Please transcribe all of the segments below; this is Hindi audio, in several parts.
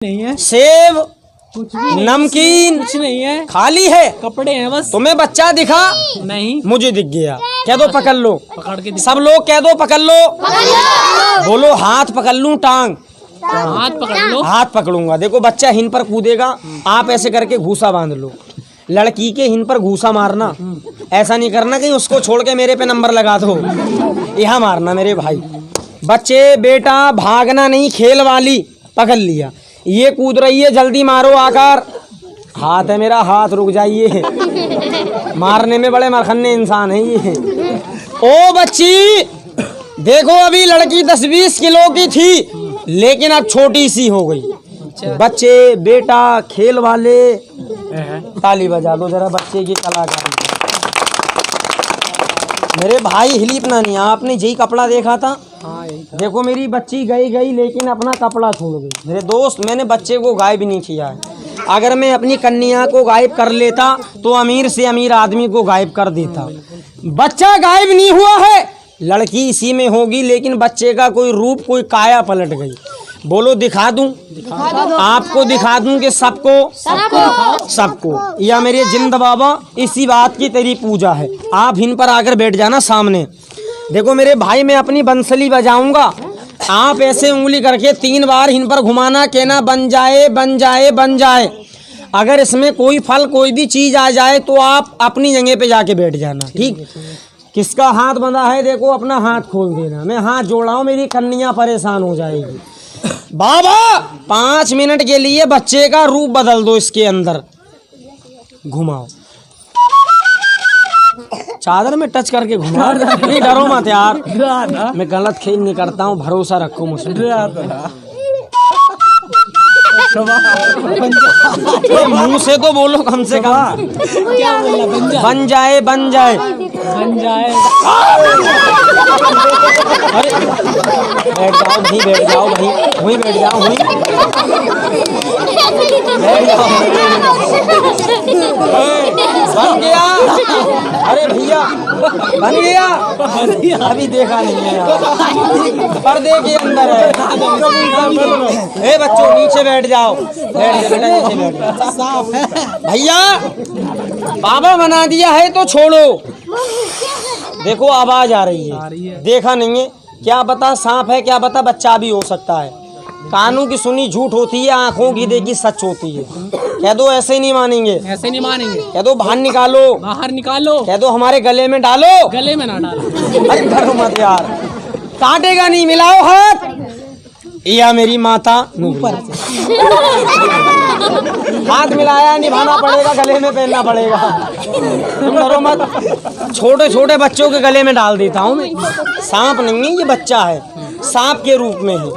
नहीं है, सेब कुछ भी नमकीन कुछ नहीं है, खाली है। कपड़े हैं बस। तुम्हें बच्चा दिखा? नहीं, मुझे दिख गया। कह दो पकड़ लो। पकड़ के सब लोग कह दो पकड़ लो। बोलो हाथ पकड़ लूं टांग? हाथ पकड़ लो। हाथ पकड़ूंगा। देखो बच्चा हिन पर कूदेगा, आप ऐसे करके घूसा बांध लो। लड़की के हिन पर घूसा मारना, ऐसा नहीं करना कि उसको छोड़ के मेरे पे नंबर लगा दो। यहाँ मारना मेरे भाई। बच्चे बेटा भागना नहीं, खेल वाली पकड़ लिया। ये कूद रही है, जल्दी मारो आकर। हाथ है मेरा, हाथ रुक जाइए। मारने में बड़े मरखन्ने इंसान है ये। ओ बच्ची देखो, अभी लड़की 10-20 किलो की थी लेकिन अब छोटी सी हो गई। बच्चे बेटा खेल वाले, ताली बजा दो जरा बच्चे की कलाकारी। मेरे भाई हिलीपना नहीं, आपने यही कपड़ा देखा था। हाँ, यही था। देखो मेरी बच्ची गई लेकिन अपना कपड़ा छोड़ गई। मेरे दोस्त, मैंने बच्चे को गायब नहीं किया है। अगर मैं अपनी कन्या को गायब कर लेता तो अमीर से अमीर आदमी को गायब कर देता। बच्चा गायब नहीं हुआ है, लड़की इसी में होगी, लेकिन बच्चे का कोई रूप, कोई काया पलट गई। बोलो दिखा दूं? आपको दिखा दूं कि सबको या मेरे जिंद बाबा, इसी बात की तेरी पूजा है। आप इन पर आकर बैठ जाना सामने। देखो मेरे भाई, मैं अपनी बंसली बजाऊंगा, आप ऐसे उंगली करके 3 बार इन पर घुमाना, कहना बन जाए बन जाए बन जाए। अगर इसमें कोई फल, कोई भी चीज आ जाए तो आप अपनी जगह पे जाके बैठ जाना, ठीक? किसका हाथ बंधा है देखो, अपना हाथ खोल देना। मैं हाथ जोड़ रहा हूँ, मेरी कन्या परेशान हो जाएगी। बाबा 5 मिनट के लिए बच्चे का रूप बदल दो, इसके अंदर घुमाओ, चादर में टच करके घुमाओ। नहीं डरो मत यार, मैं गलत खेल नहीं करता हूँ, भरोसा रखो मुझसे। मुंह से तो बोलो कम से कम। क्या बोला? बन जाए बन जाए बन जाए। अरे बैठ जाओ भाई, बैठ जाओ भाई, वहीं बैठ जाओ, वहीं बैठ जाओ। बन गया। अरे भैया बन गया, अभी देखा नहीं है यार, पर्दे के अंदर है। ए बच्चों नीचे बैठ जाओ, बैठ जा बेटा, नीचे बैठ जाओ। भैया बाबा बना दिया है तो छोड़ो। देखो आवाज आ रही है, देखा नहीं है, क्या पता सांप है, क्या पता बच्चा भी हो सकता है। कानों की सुनी झूठ होती है, आंखों की देखी सच होती है। कह दो ऐसे ही नहीं मानेंगे, ऐसे नहीं मानेंगे। कह दो बाहर निकालो, बाहर निकालो। कह दो हमारे गले में डालो। गले में ना डालो। अरे डरो मत यार, काटेगा नहीं, मिलाओ हाथ। या मेरी माता ऊपर हाथ मिलाया, निभाना पड़ेगा, गले में पहनना पड़ेगा। तुम डरो मत, छोटे छोटे बच्चों के गले में डाल देता हूँ मैं। सांप नहीं है ये, बच्चा है, सांप के रूप में है।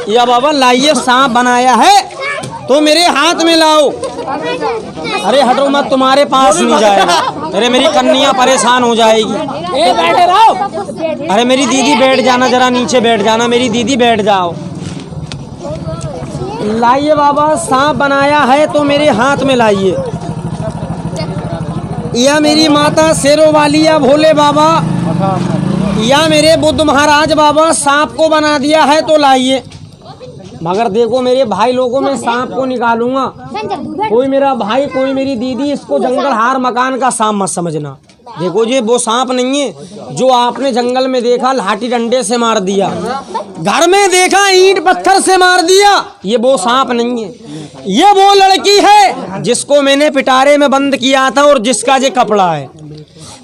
या बाबा लाइए, सांप बनाया है तो मेरे हाथ में लाओ। अरे हटो मत, तुम्हारे पास नहीं जाएगा। अरे मेरी कन्या परेशान हो जाएगी। ए बैठे रहो। अरे मेरी दीदी बैठ जाना, जरा नीचे बैठ जाना, मेरी दीदी बैठ जाओ। लाइए बाबा, सांप बनाया है तो मेरे हाथ में लाइए। या मेरी माता शेरों वाली, या भोले बाबा, या मेरे बुद्ध महाराज बाबा, सांप को बना दिया है तो लाइए। मगर देखो मेरे भाई लोगों में सांप को निकालूंगा। कोई मेरा भाई, कोई मेरी दीदी, इसको जंगल हार मकान का सांप मत समझना। देखो ये वो सांप नहीं है जो आपने जंगल में देखा, लाठी डंडे से मार दिया, घर में देखा ईंट पत्थर से मार दिया, ये वो सांप नहीं है। ये वो लड़की है जिसको मैंने पिटारे में बंद किया था और जिसका ये कपड़ा है।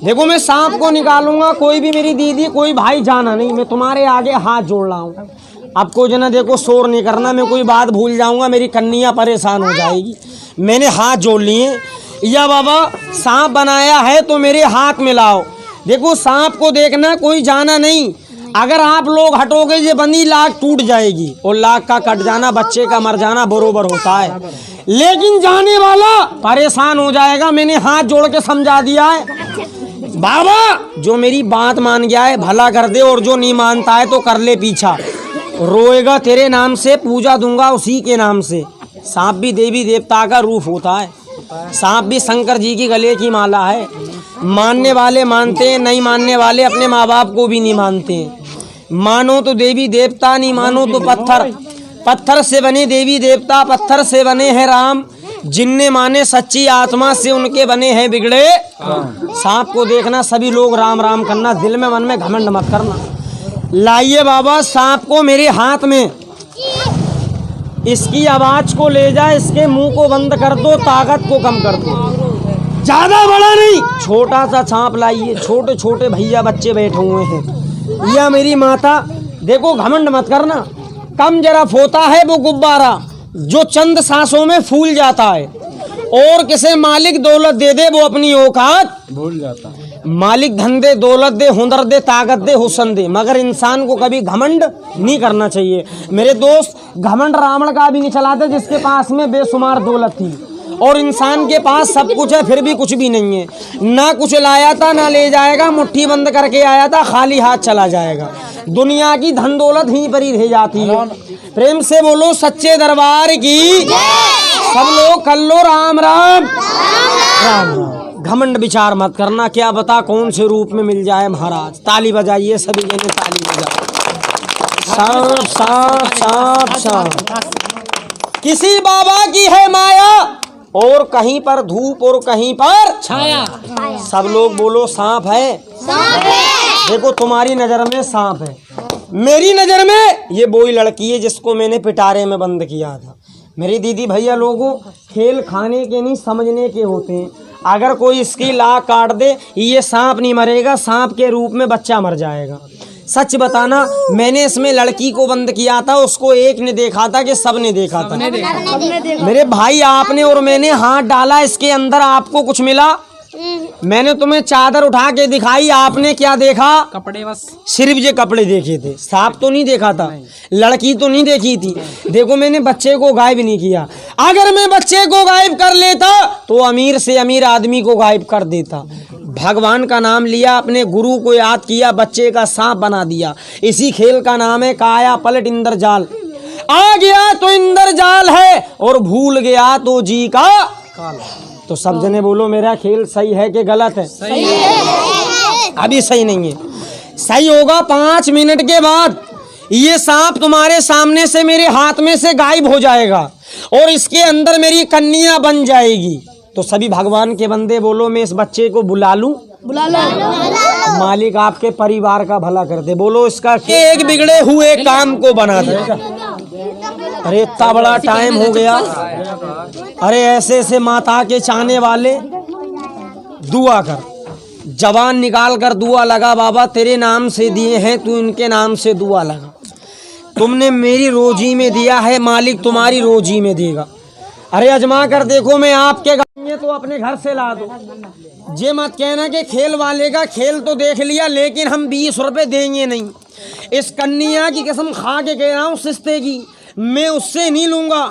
देखो मैं सांप को निकालूंगा, कोई भी मेरी दीदी, कोई भाई जाना नहीं। मैं तुम्हारे आगे हाथ जोड़ रहा हूँ। आपको जना देखो शोर नहीं करना, मैं कोई बात भूल जाऊंगा, मेरी कन्या परेशान हो जाएगी। मैंने हाथ जोड़ लिए। या बाबा सांप बनाया है तो मेरे हाथ में लाओ। देखो सांप को देखना, कोई जाना नहीं। अगर आप लोग हटोगे ये बंदी लाख टूट जाएगी, और लाख का कट जाना, बच्चे का मर जाना बरोबर होता है। लेकिन जाने वाला परेशान हो जाएगा। मैंने हाथ जोड़ के समझा दिया है। बाबा जो मेरी बात मान गया है भला कर दे, और जो नहीं मानता है तो कर ले पीछा। रोएगा तेरे नाम से, पूजा दूंगा उसी के नाम से। सांप भी देवी देवता का रूप होता है, सांप भी शंकर जी की गले की माला है। मानने वाले मानते हैं, नहीं मानने वाले अपने माँ बाप को भी नहीं मानते हैं। मानो तो देवी देवता, नहीं मानो तो पत्थर। पत्थर से बने देवी देवता, पत्थर से बने हैं राम, जिनने माने सच्ची आत्मा से उनके बने हैं बिगड़े। सांप को देखना सभी लोग राम राम करना, दिल में मन में घमंड मत करना। लाइए बाबा सांप को मेरे हाथ में, इसकी आवाज को ले जा, इसके मुंह को बंद कर दो, ताकत को कम कर दो, ज्यादा बड़ा नहीं, छोटा सा सांप लाइए। छोटे छोटे भैया बच्चे बैठे हुए हैं, या मेरी माता देखो, घमंड मत करना। कम जरा होता है वो गुब्बारा जो चंद सांसों में फूल जाता है, और किसे मालिक दौलत दे दे वो अपनी औकात भूल जाता है। मालिक धन दे, दौलत दे, हुनर दे, ताकत दे, हुस्न दे, मगर इंसान को कभी घमंड नहीं करना चाहिए। मेरे दोस्त, घमंड रावण का भी नहीं चलाते जिसके पास में बेशुमार दौलत थी, और इंसान के पास सब कुछ है फिर भी कुछ भी नहीं है। ना कुछ लाया था ना ले जाएगा, मुट्ठी बंद करके आया था खाली हाथ चला जाएगा। दुनिया की धन दौलत ही पर ही रह जाती है। प्रेम से बोलो सच्चे दरबार की, सब लोग कर लो राम राम राम राम। घमंड विचार मत करना, क्या बता कौन से रूप में मिल जाए महाराज। ताली बजाइए सभी जने, ताली बजाओ। सांप सांप सांप सांप किसी बाबा की है माया, और कहीं पर धूप और कहीं पर छाया। सब लोग बोलो सांप है। देखो तुम्हारी नजर में सांप है, मेरी नजर में ये वही लड़की है जिसको मैंने पिटारे में बंद किया था। मेरी दीदी भैया लोगों, खेल खाने के नहीं समझने के होते हैं। अगर कोई इसकी लाख काट दे, ये सांप नहीं मरेगा, सांप के रूप में बच्चा मर जाएगा। सच बताना, मैंने इसमें लड़की को बंद किया था, उसको एक ने देखा था कि सब ने देखा था? मेरे भाई, आपने और मैंने हाथ डाला इसके अंदर, आपको कुछ मिला? मैंने तुम्हें चादर उठा के दिखाई, आपने क्या देखा? कपड़े, बस सिर्फ ये कपड़े देखे थे, सांप तो नहीं देखा था, लड़की तो नहीं देखी थी। देखो मैंने बच्चे को गायब नहीं किया। अगर मैं बच्चे को गायब कर लेता तो अमीर से अमीर आदमी को गायब कर देता। भगवान का नाम लिया, अपने गुरु को याद किया, बच्चे का सांप बना दिया। इसी खेल का नाम है काया पलट इंद्रजाल। आ गया तो इंद्रजाल है, और भूल गया तो जी का काला। तो सब जने बोलो मेरा खेल सही है कि गलत है? सही है। अभी सही नहीं है, सही होगा 5 मिनट के बाद। ये सांप तुम्हारे सामने से मेरे हाथ में से गायब हो जाएगा, और इसके अंदर मेरी कन्या बन जाएगी। तो सभी भगवान के बंदे बोलो, मैं इस बच्चे को बुला लूं? बुला लो। मालिक आपके परिवार का भला कर दे। बोलो इसका एक बिगड़े हुए काम को बना दे। अरे इतना बड़ा टाइम हो गया। अरे ऐसे ऐसे माता के चाहने वाले, दुआ कर, जवान निकाल कर दुआ लगा। बाबा तेरे नाम से दिए हैं, तू इनके नाम से दुआ लगा। तुमने मेरी रोजी में दिया है, मालिक तुम्हारी रोजी में देगा। अरे अजमा कर देखो, मैं आपके गाँव तो अपने घर से ला दो। ये मत कहना कि खेल वाले का खेल तो देख लिया, लेकिन हम 20 रुपए देंगे नहीं। इस कन्या की कसम खा के कह रहा हूँ, सिस्ते की, मैं उससे नहीं लूंगा।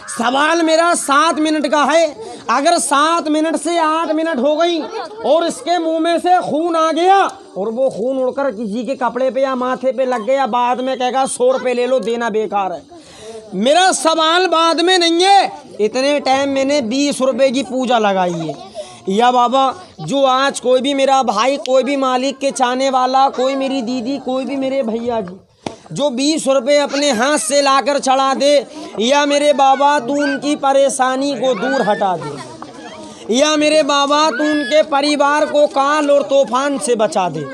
सवाल मेरा 7 मिनट का है। अगर 7 मिनट से 8 मिनट हो गई और इसके मुंह में से खून आ गया, और वो खून उड़कर किसी के कपड़े पे या माथे पे लग गया, बाद में कहेगा 100 रुपये ले लो, देना बेकार है। मेरा सवाल बाद में नहीं है, इतने टाइम मैंने 20 रुपए की पूजा लगाई है। या बाबा, जो आज कोई भी मेरा भाई, कोई भी मालिक के चाहने वाला, कोई मेरी दीदी, कोई भी मेरे भैया जी, जो 20 रुपए अपने हाथ से लाकर चढ़ा दे, या मेरे बाबा तू उनकी परेशानी को दूर हटा दे, या मेरे बाबा तू उनके परिवार को काल और तूफान से बचा दे।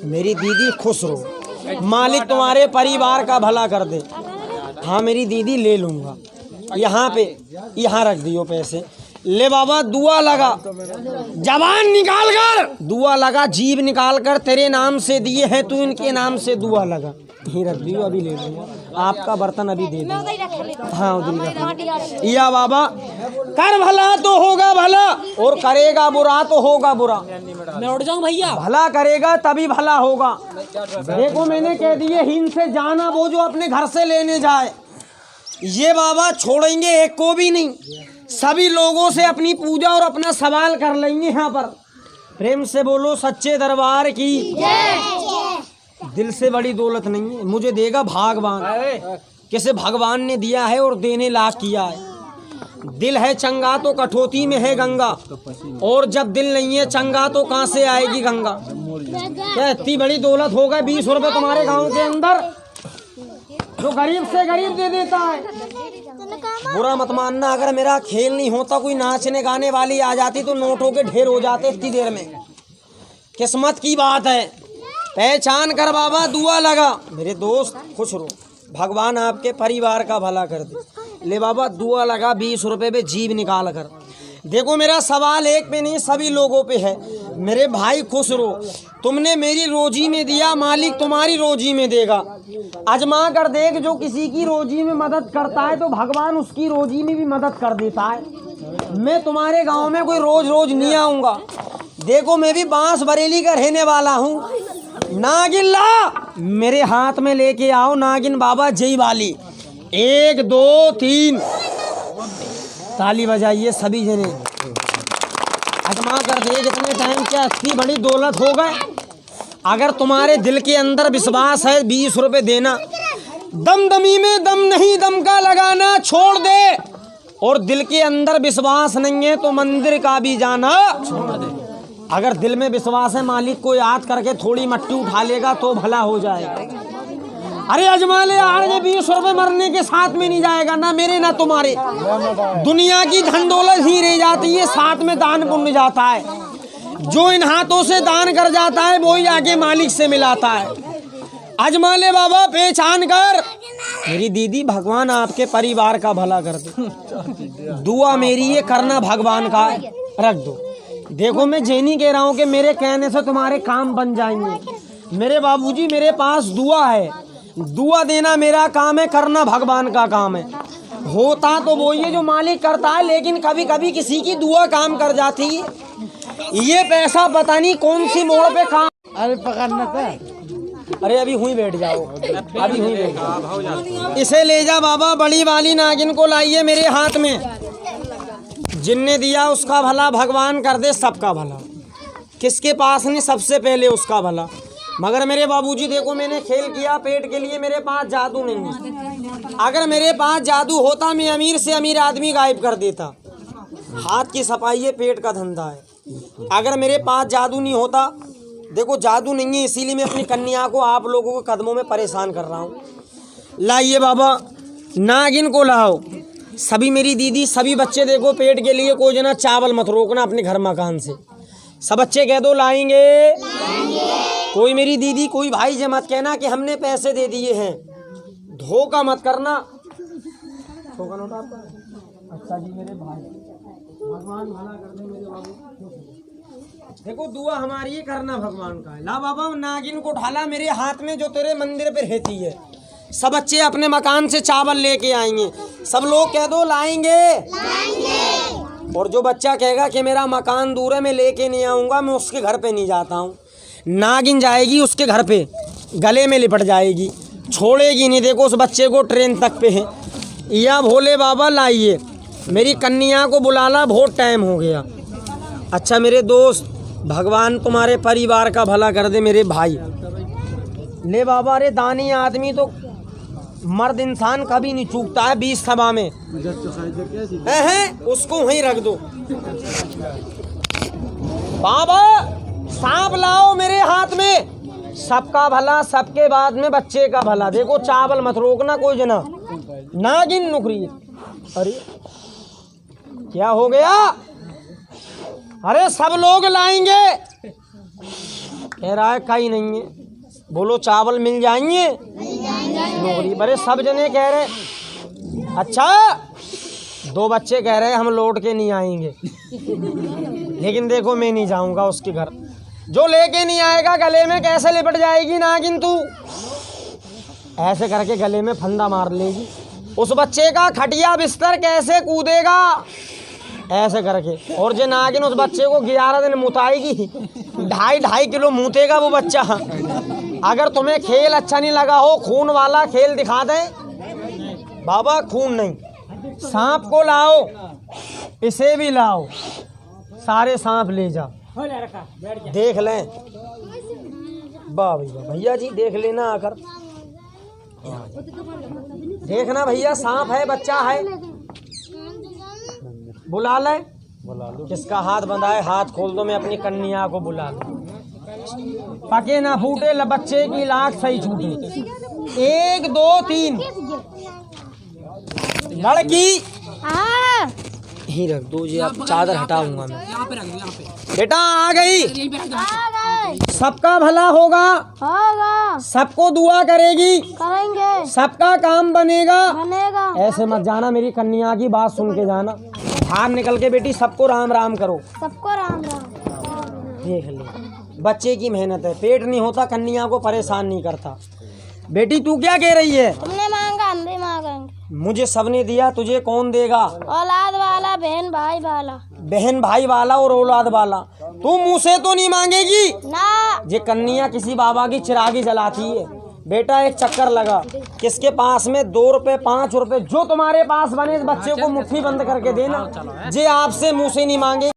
मेरी दीदी खुश रहो, मालिक तुम्हारे परिवार का भला कर दे। हाँ मेरी दीदी, ले लूँगा। यहाँ पे, यहाँ रख दियो पैसे। ले बाबा, दुआ लगा, जबान निकाल कर दुआ लगा, जीभ निकाल कर, तेरे नाम से दिए हैं, तू इनके नाम से दुआ लगा। यहीं रख दियो, अभी ले लूँगा। आपका बर्तन अभी दे दूँगा। हाँ उधर रख। या बाबा, कर भला तो होगा भला, और करेगा बुरा तो होगा बुरा। मैं उठ जाऊं भैया? भला करेगा तभी भला होगा। देखो मैंने कह दिए, हिन से जाना वो जो अपने घर से लेने जाए। ये बाबा छोड़ेंगे एक को भी नहीं, सभी लोगों से अपनी पूजा और अपना सवाल कर लेंगे। यहाँ पर प्रेम से बोलो सच्चे दरबार की। दिल से बड़ी दौलत नहीं है, मुझे देगा भगवान। किसे भगवान ने दिया है और देने लायक किया है। दिल है चंगा तो कठौती में है गंगा, और जब दिल नहीं है चंगा तो कहाँ से आएगी गंगा। क्या इतनी बड़ी दौलत हो गई? 20 रुपए तुम्हारे गांव के अंदर जो गरीब से गरीब दे देता है। बुरा मत मानना, अगर मेरा खेल नहीं होता, कोई नाचने गाने वाली आ जाती तो नोटों के ढेर हो जाते इतनी देर में। किस्मत की बात है, पहचान कर बाबा, दुआ लगा। मेरे दोस्त खुश रहो, भगवान आपके परिवार का भला कर दे। ले बाबा दुआ लगा, 20 रुपए पे जीभ निकाल कर। देखो मेरा सवाल एक पे नहीं, सभी लोगों पे है। मेरे भाई खुश रहो, तुमने मेरी रोजी में दिया, मालिक तुम्हारी रोजी में देगा। आजमा कर देख, जो किसी की रोजी में मदद करता है तो भगवान उसकी रोजी में भी मदद कर देता है। मैं तुम्हारे गांव में कोई रोज रोज नहीं आऊँगा। देखो मैं भी बांस बरेली का रहने वाला हूँ। नागिन ला, मेरे हाथ में लेके आओ नागिन बाबा जय वाली। 1 2 3 ताली बजाइए सभी जने। आजमा कर देख, इतने टाइम क्या इतनी बड़ी दौलत हो गए। अगर तुम्हारे दिल के अंदर विश्वास है, 20 रुपए देना। दमदमी में दम नहीं, दम का लगाना छोड़ दे। और दिल के अंदर विश्वास नहीं है तो मंदिर का भी जाना छोड़ दे। अगर दिल में विश्वास है, मालिक को याद करके थोड़ी मट्टी उठा लेगा तो भला हो जाएगा। अरे अजमा ले, आगे 20 रुपए मरने के साथ में नहीं जाएगा, ना मेरे ना तुम्हारे। दुनिया की धन दौलत ही रह जाती है, साथ में दान पुण्य जाता है। जो इन हाथों से दान कर जाता है वही आगे मालिक से मिलाता है। अजमा ले बाबा, पहचान कर। मेरी दीदी, भगवान आपके परिवार का भला कर दे। दुआ मेरी ये करना भगवान का रख दो। देखो मैं ये नहीं कह रहा हूँ कि मेरे कहने से तुम्हारे काम बन जाएंगे। मेरे बाबूजी, मेरे पास दुआ है, दुआ देना मेरा काम है, करना भगवान का काम है। होता तो वो ये जो मालिक करता है, लेकिन कभी कभी किसी की दुआ काम कर जाती है। ये पैसा पता नहीं कौन सी मोड़ पे काम। अरे पकड़ना था। अरे अभी हुई बैठ जाओ, अभी हुई बैठ जाओ। इसे ले जा बाबा, बड़ी वाली नागिन को लाइए मेरे हाथ में। जिनने दिया उसका भला भगवान कर दे, सबका भला। किसके पास नहीं, सबसे पहले उसका भला। मगर मेरे बाबूजी देखो, मैंने खेल किया पेट के लिए, मेरे पास जादू नहीं है। अगर मेरे पास जादू होता, मैं अमीर से अमीर आदमी गायब कर देता। हाथ की सफाई है, पेट का धंधा है। अगर मेरे पास जादू नहीं होता, देखो जादू नहीं है, इसीलिए मैं अपनी कन्या को आप लोगों के कदमों में परेशान कर रहा हूँ। लाइए बाबा, नागिन को लाओ। सभी मेरी दीदी, सभी बच्चे देखो, पेट के लिए कोई जना चावल मत रोकना अपने घर मकान से। सब बच्चे कह दो लाएंगे। कोई मेरी दीदी, कोई भाई जे मत कहना कि हमने पैसे दे दिए हैं। धोखा मत करना। धोखा नोट आपका? अच्छा जी मेरे भाई, भगवान भला कर दे मेरे बाबू। देखो दुआ हमारी ये करना भगवान का है। ला बाबा, नागिन को ढाला मेरे हाथ में जो तेरे मंदिर पे रहती है। सब बच्चे अपने मकान से चावल लेके आएंगे। सब लोग कह दो लाएंगे। और जो बच्चा कहेगा कि मेरा मकान दूर है, मैं लेके नहीं आऊँगा, मैं उसके घर पे नहीं जाता हूँ, नागिन जाएगी उसके घर पे, गले में लिपट जाएगी, छोड़ेगी नहीं। देखो उस बच्चे को ट्रेन तक पे है। या भोले बाबा लाइए, मेरी कन्या को बुलाना, बहुत टाइम हो गया। अच्छा मेरे दोस्त, भगवान तुम्हारे परिवार का भला कर दे मेरे भाई। ले बाबा, अरे दानी आदमी तो मर्द इंसान कभी नहीं चूकता है। 20 सभा में है, उसको वहीं रख दो। बाबा सांप लाओ मेरे हाथ में। सबका भला, सबके बाद में बच्चे का भला। देखो चावल मत रोकना कोई जना। नागिन नुकरी। अरे क्या हो गया? अरे सब लोग लाएंगे। कह रहा है कहीं नहीं है। बोलो चावल मिल जाएंगे? नौकरी बड़े सब जने कह रहे। अच्छा 2 बच्चे कह रहे हम लौट के नहीं आएंगे। लेकिन देखो मैं नहीं जाऊंगा उसके घर। जो लेके नहीं आएगा गले में कैसे लिपट जाएगी नागिन तू। ऐसे करके गले में फंदा मार लेगी। उस बच्चे का खटिया बिस्तर कैसे कूदेगा ऐसे करके। और जो नागिन उस बच्चे को 11 दिन मुताएगी। 2.5 किलो मूतेगा वो बच्चा। अगर तुम्हें खेल अच्छा नहीं लगा हो, खून वाला खेल दिखा दें। बाबा खून नहीं, सांप को लाओ, इसे भी लाओ, सारे सांप ले जाओ, देख लें। वाह भैया जी देख लेना आकर। देखना भैया सांप है, बच्चा है। बुला ले, किसका हाथ बंधा है हाथ खोल दो। मैं अपनी कन्या को बुला लूं। पके ना फूटे बच्चे की लाख सही छूटे। 1 2 3 लड़की ही रख दो जी, आप चादर हटाऊंगा मैं। यहाँ पे रख दो, यहाँ पे बेटा आ गई, यहीं पे रख दो। सबका भला होगा, सबको दुआ करेगी, करेंगे, सबका काम बनेगा। बनेगा। ऐसे मत जाना, मेरी कन्या की बात सुन के जाना। बाहर निकल के बेटी सबको राम राम करो। सबको राम राम। देख ले, बच्चे की मेहनत है, पेट नहीं होता कन्या को परेशान नहीं करता। बेटी तू क्या कह रही है? तुमने मांगा हम भी मांगेंगे। मुझे सबने दिया, तुझे कौन देगा? औलाद वाला, बहन भाई वाला। बहन भाई वाला और औलाद वाला। तू मुँह से तो नहीं मांगेगी ना। ये कन्या किसी बाबा की चिरागी जलाती है। बेटा एक चक्कर लगा, किसके पास में 2 रुपए 5 रुपए जो तुम्हारे पास बने, इस बच्चे को मुट्ठी बंद करके देना। जे आपसे मुँह से नहीं मांगे।